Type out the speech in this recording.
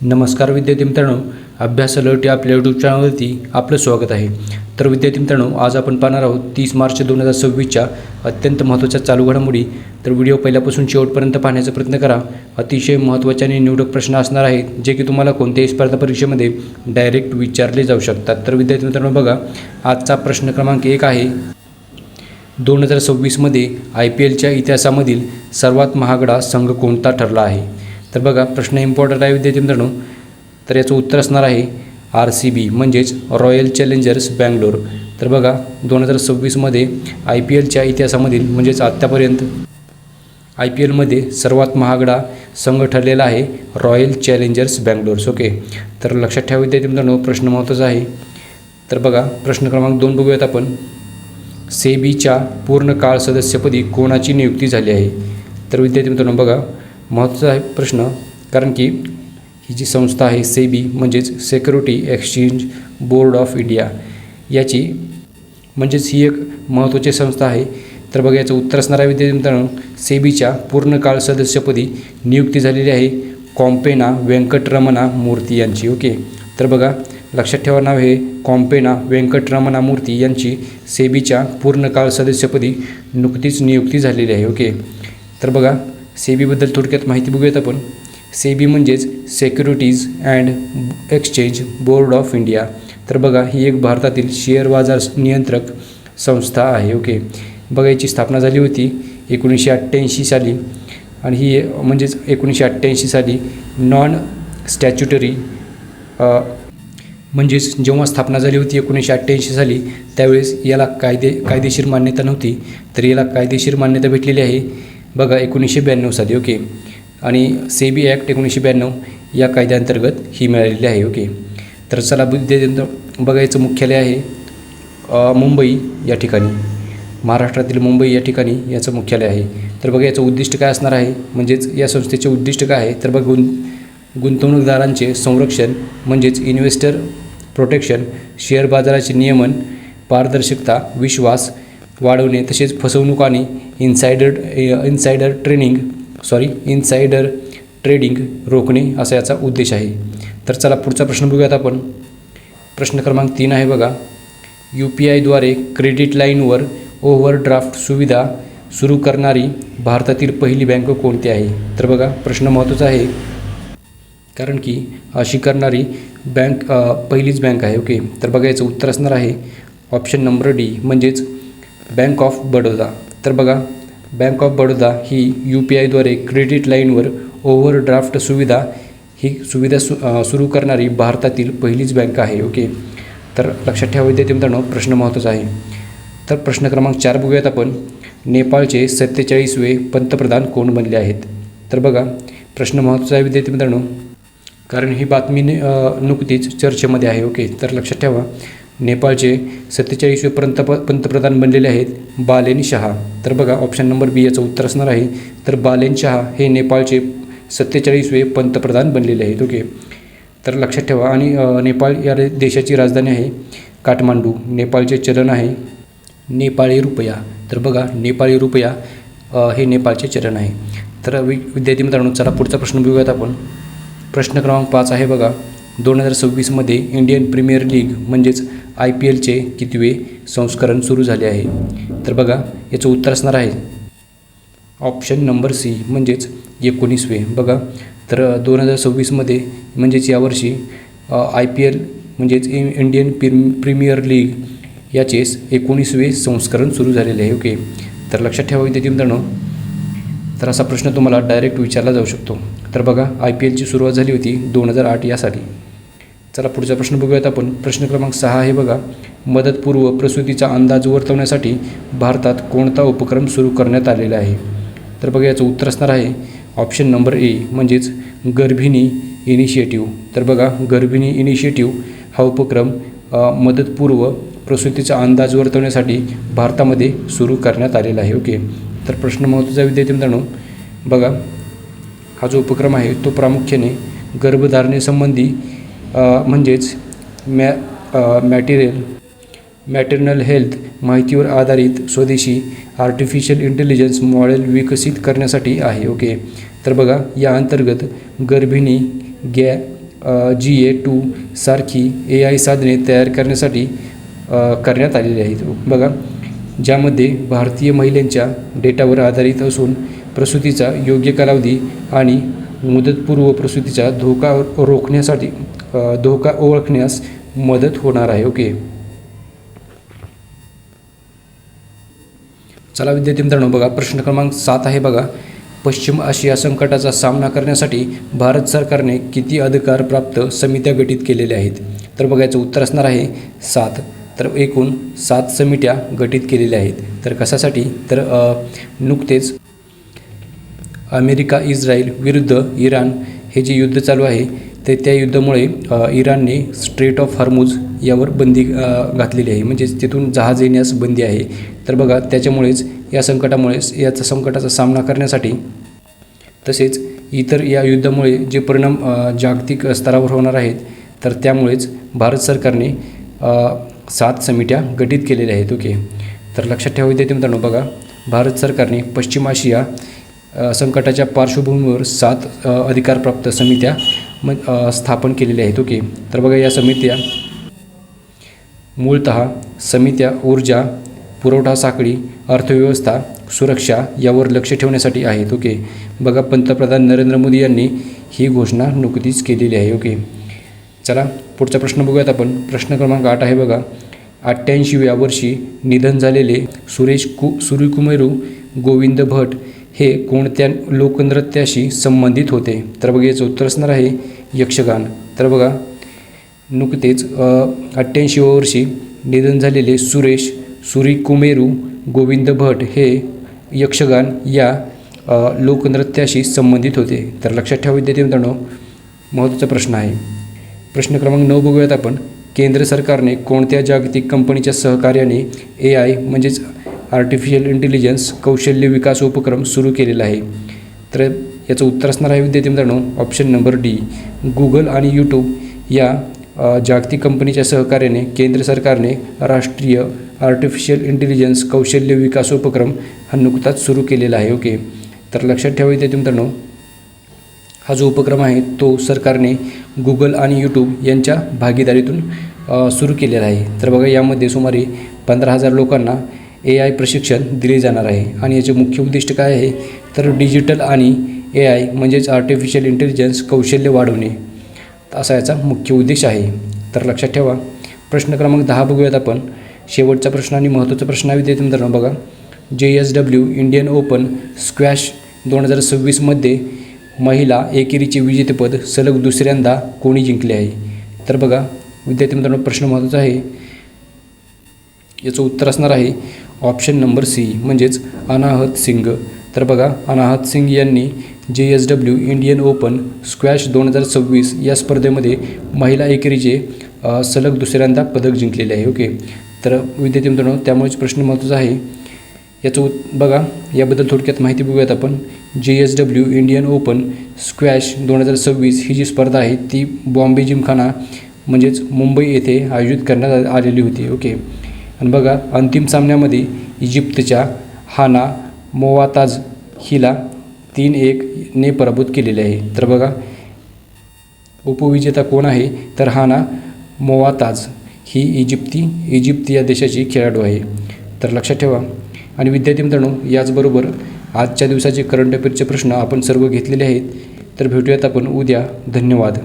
नमस्कार विद्यार्थी मित्रांनो, अभ्यास अलर्ट या आपल्या यूट्यूब चॅनलवरती आपलं स्वागत आहे. तर विद्यार्थी मित्रांनो, आज आपण पाहणार आहोत 30 मार्च 2026च्या अत्यंत महत्त्वाच्या चालू घडामोडी. तर व्हिडिओ पहिल्यापासून शेवटपर्यंत पाहण्याचा प्रयत्न करा. अतिशय महत्त्वाचे आणि निवडक प्रश्न असणार आहेत जे की तुम्हाला कोणत्याही स्पर्धा परीक्षेमध्ये डायरेक्ट विचारले जाऊ शकतात. तर विद्यार्थी मित्रांनो बघा, आजचा प्रश्न क्रमांक 1 आहे. 2026मध्ये IPLच्या इतिहासामधील सर्वात महागडा संघ कोणता ठरला आहे? तर बघा, प्रश्न इम्पॉर्टंट आहे विद्यार्थी मित्रांनो. तर याचं उत्तर असणार आहे RCB म्हणजेच रॉयल चॅलेंजर्स बँगलोर. तर बघा, 2026मध्ये IPLच्या इतिहासामधील म्हणजेच आत्तापर्यंत IPLमध्ये सर्वात महागडा संघ ठरलेला आहे रॉयल चॅलेंजर्स बँगलोर. ओके, तर लक्षात ठेवा विद्यार्थी मित्रांनो, प्रश्न महत्त्वाचा आहे. तर बघा, प्रश्न क्रमांक 2 बघूयात आपण. सेबीच्या पूर्णकाळ सदस्यपदी कोणाची नियुक्ती झाली आहे? तर विद्यार्थी मित्रांनो बघा, महत्त्वाचा आहे प्रश्न, कारण की ही जी संस्था आहे सेबी म्हणजेच security exchange board of India, याची म्हणजेच ही एक महत्त्वाची संस्था आहे. तर बघा, याचं उत्तर असणार आहे विद्यार्थी मित्रांनो, सेबीच्या पूर्णकाळ सदस्यपदी नियुक्ती झालेली आहे कॉम्पेना वेंकटरमणा मूर्ती यांची. ओके, तर बघा लक्षात ठेवा, नाव हे कॉम्पेना वेंकटरमणा मूर्ती यांची सेबीच्या पूर्णकाळ सदस्यपदी नुकतीच नियुक्ती झालेली आहे. ओके, तर बघा, सेबीबद्दल थोडक्यात माहिती बघूयात आपण. सेबी म्हणजेच securities and exchange board of India. तर बघा, ही एक भारतातील शेअर बाजार नियंत्रक संस्था आहे. ओके, बघा, याची स्थापना झाली होती 1988 साली आणि ही म्हणजेच 1988 साली नॉन स्टॅच्युटरी म्हणजेच जेव्हा स्थापना झाली होती 1988 साली, त्यावेळेस याला कायदेशीर मान्यता नव्हती, तर याला कायदेशीर मान्यता भेटलेली आहे बघा 1992 साली. ओके, आणि सेबी ॲक्ट 1992 या कायद्याअंतर्गत ही मिळालेली आहे. ओके, तर चला बघा, याचं मुख्यालय आहे मुंबई या ठिकाणी, महाराष्ट्रातील मुंबई या ठिकाणी याचं मुख्यालय आहे. तर बघा, याचं उद्दिष्ट काय असणार आहे, म्हणजेच या संस्थेचे उद्दिष्ट काय आहे? तर बघ, गुंतवणूकदारांचे संरक्षण म्हणजेच इन्व्हेस्टर प्रोटेक्शन, शेअर बाजाराचे नियमन, पारदर्शकता, विश्वास वाढवणे, तसेच फसवणूक आणि इन्सायडर ट्रेडिंग रोखणे असा याचा उद्देश आहे. तर चला पुढचा प्रश्न बघूयात आपण. प्रश्न क्रमांक 3 आहे बघा. UPIद्वारे क्रेडिट लाईनवर ओव्हरड्राफ्ट सुविधा सुरू करणारी भारतातील पहिली बँक कोणती आहे? तर बघा, प्रश्न महत्त्वाचा आहे, कारण की अशी करणारी बँक पहिलीच बँक आहे. ओके, तर बघा, याचं उत्तर असणार आहे ऑप्शन नंबर D म्हणजेच बँक ऑफ बडोदा. तर बघा, बँक ऑफ बडोदा ही UPIद्वारे क्रेडिट लाईनवर ओव्हरड्राफ्ट सुविधा ही सुविधा सुरू करणारी भारतातील पहिलीच बँक आहे. ओके, तर लक्षात ठेवा विद्यार्थी मित्रांनो, प्रश्न महत्त्वाचा आहे. तर प्रश्न क्रमांक 4 बघूयात आपण. नेपाळचे 47वे पंतप्रधान कोण बनले आहेत? तर बघा, प्रश्न महत्त्वाचा आहे विद्यार्थी मित्रांनो, कारण ही बातमी नुकतीच चर्चेमध्ये आहे. ओके, तर लक्षात ठेवा, नेपाळचे 47वे पंतप्रधान बनलेले आहेत बालेन शहा. तर बघा, ऑप्शन नंबर B याचं उत्तर असणार आहे. तर बालेन शहा हे नेपाळचे 47वे पंतप्रधान बनलेले आहेत. ओके, तर लक्षात ठेवा, आणि नेपाळ या देशाची राजधानी आहे काठमांडू. नेपाळचे चलन आहे नेपाळी रुपया. तर बघा, नेपाळी रुपया हे नेपाळचे चलन आहे. तर विद्यार्थी मित्रांनो, चला पुढचा प्रश्न बघूयात आपण. प्रश्न क्रमांक 5 आहे बघा. 2026मध्ये इंडियन प्रीमियर लीग म्हणजेच IPLचे कितवे संस्करण सुरू झाले आहे? तर बघा, याचं उत्तर असणार आहे ऑप्शन नंबर C म्हणजेच 19वे. बघा, तर 2026मध्ये म्हणजेच यावर्षी IPL म्हणजेच इंडियन प्रीमियर लीग याचे 19वे संस्करण सुरू झालेले आहे. ओके, तर लक्षात ठेवा विद्यार्थी मित्रांनो, तर असा प्रश्न तुम्हाला डायरेक्ट विचारला जाऊ शकतो. तर बघा, IPLची सुरुवात झाली होती 2008 या साली. चला पुढचा प्रश्न बघूयात आपण. प्रश्न क्रमांक 6 आहे बघा. मदतपूर्व प्रसूतीचा अंदाज वर्तवण्यासाठी भारतात कोणता उपक्रम सुरू करण्यात आलेला आहे? तर बघा, याचं उत्तर असणार आहे ऑप्शन नंबर A म्हणजेच गर्भिणी इनिशिएटिव्ह. तर बघा, गर्भिणी इनिशिएटिव्ह हा उपक्रम मदतपूर्व प्रसूतीचा अंदाज वर्तवण्यासाठी भारतामध्ये सुरू करण्यात आलेला आहे. ओके, तर प्रश्न महत्त्वाचा विद्यार्थी मित्रांनो, बघा, हा जो उपक्रम आहे तो प्रामुख्याने गर्भधारणेसंबंधी म्हणजेच मॅटर्नल हेल्थ माहितीवर आधारित स्वदेशी आर्टिफिशियल इंटेलिजन्स मॉडेल विकसित करण्यासाठी आहे. ओके, तर बघा, या अंतर्गत गर्भिणी GA2 सारखी AI साधने तयार करण्यासाठी करण्यात आलेली आहेत बघा, ज्यामध्ये भारतीय महिलांच्या डेटावर आधारित असून प्रसूतीचा योग्य कालावधी आणि मुदतपूर्व प्रसूतीचा धोका ओळखण्यास मदत होणार आहे. ओके, चला विद्यार्थी मित्रांनो बघा, प्रश्न क्रमांक 7 आहे बघा, पश्चिम आशिया संकटाचा सामना करण्यासाठी भारत सरकारने किती अधिकारप्राप्त समित्या गठीत केलेल्या आहेत? तर बघा याचं उत्तर असणार आहे 7. तर एकूण 7 समित्या गठीत केलेल्या आहेत. तर कशासाठी? तर नुकतेच अमेरिका इस्रायल विरुद्ध इराण हे जे युद्ध चालू आहे ते त्या युद्धामुळे इराणने स्ट्रेट ऑफ हॉर्मुझ यावर बंदी घातलेली आहे, म्हणजेच तिथून जहाज येण्यास बंदी आहे. तर बघा त्याच्यामुळेच या संकटाचा सामना करण्यासाठी तसेच इतर या युद्धामुळे जे परिणाम जागतिक स्तरावर होणार आहेत तर त्यामुळेच भारत सरकारने 7 समित्या गठीत केलेल्या आहेत. ओके, तर लक्षात ठेवा विद्यार्थी मित्रांनो बघा, भारत सरकारने पश्चिम आशिया संकटाच्या पार्श्वभूमीवर 7 अधिकारप्राप्त समित्या स्थापन केलेल्या आहेत. ओके, तर बघा या समित्या मूलतः समित्या ऊर्जा पुरवठा साखळी, अर्थव्यवस्था, सुरक्षा यावर लक्ष ठेवण्यासाठी आहेत. ओके, बघा पंतप्रधान नरेंद्र मोदी यांनी ही घोषणा नुकतीच केलेली आहे. ओके, चला पुढचा प्रश्न बघूयात आपण. प्रश्न क्रमांक 8 आहे बघा, 88व्या वर्षी निधन झालेले सूर्यकुमेरू गोविंद भट हे कोणत्या लोकनृत्याशी संबंधित होते? तर बघा याचं उत्तर असणार आहे यक्षगान. तर बघा नुकतेच 88व्या वर्षी निधन झालेले सूर्यकुमेरू गोविंद भट हे यक्षगान या लोकनृत्याशी संबंधित होते. तर लक्षात ठेवा विद्यार्थी मित्रांनो, महत्त्वाचा प्रश्न आहे. प्रश्न क्रमांक 9 बघूयात आपण. केंद्र सरकारने कोणत्या जागतिक कंपनीच्या सहकार्याने AI म्हणजेच आर्टिफिशियल इंटेलिजन्स कौशल्य विकास उपक्रम सुरू केलेला आहे? तर याचं उत्तर असणार आहे विद्यार्थी मित्रांनो ऑप्शन नंबर डी, गुगल आणि यूट्यूब या जागतिक कंपनीच्या सहकार्याने केंद्र सरकारने राष्ट्रीय आर्टिफिशियल इंटेलिजन्स कौशल्य विकास उपक्रम हा नुकताच सुरू केलेला आहे. ओके, तर लक्षात ठेवा विद्यार्थी मित्रांनो, हा जो उपक्रम आहे तो सरकारने गुगल आणि यूट्यूब यांच्या भागीदारीतून सुरू केलेला आहे. तर बघा यामध्ये सुमारे 15,000 लोकांना AI प्रशिक्षण दिले जाणार आहे आणि याचे मुख्य उद्दिष्ट काय आहे? तर डिजिटल आणि AI म्हणजेच आर्टिफिशियल इंटेलिजन्स कौशल्य वाढवणे असा याचा मुख्य उद्देश आहे. तर लक्षात ठेवा. प्रश्न क्रमांक 10 बघूयात आपण. शेवटचा प्रश्न आणि महत्त्वाचा प्रश्न आहे विद्यार्थी मित्रांनो बघा, JSW इंडियन ओपन स्क्वॅश 2026मध्ये महिला एकेरीचे विजेतेपद सलग दुसऱ्यांदा कोणी जिंकले आहे? तर बघा विद्यार्थी मित्रांनो प्रश्न महत्त्वाचा आहे, याचं उत्तर असणार आहे ऑप्शन नंबर सी म्हणजेच अनाहत सिंग. तर बघा अनाहत सिंग यांनी JSW इंडियन ओपन स्क्वॅश 2026 या स्पर्धेमध्ये महिला एकेरीचे सलग दुसऱ्यांदा पदक जिंकलेले आहे. ओके, तर विद्यार्थी मित्रांनो त्यामुळेच प्रश्न महत्त्वाचा आहे. याचं बघा याबद्दल थोडक्यात माहिती बघूयात आपण. JSW इंडियन ओपन स्क्वॅश 2026 ही जी स्पर्धा आहे ती बॉम्बे जिमखाना म्हणजेच मुंबई येथे आयोजित करण्यात आलेली होती. ओके, आणि बघा अंतिम सामन्यामध्ये इजिप्तच्या हाना मोवाताज हिला 3-1ने पराभूत केलेले आहे. तर बघा उपविजेता कोण आहे? तर हाना मोवाताज ही इजिप्त या देशाची खेळाडू आहे. तर लक्षात ठेवा. आणि विद्यार्थी मित्रांनो याचबरोबर आजच्या दिवसाचे करंट अफेअरचे प्रश्न आपण सर्व घेतलेले आहेत. तर भेटूयात आपण उद्या. धन्यवाद.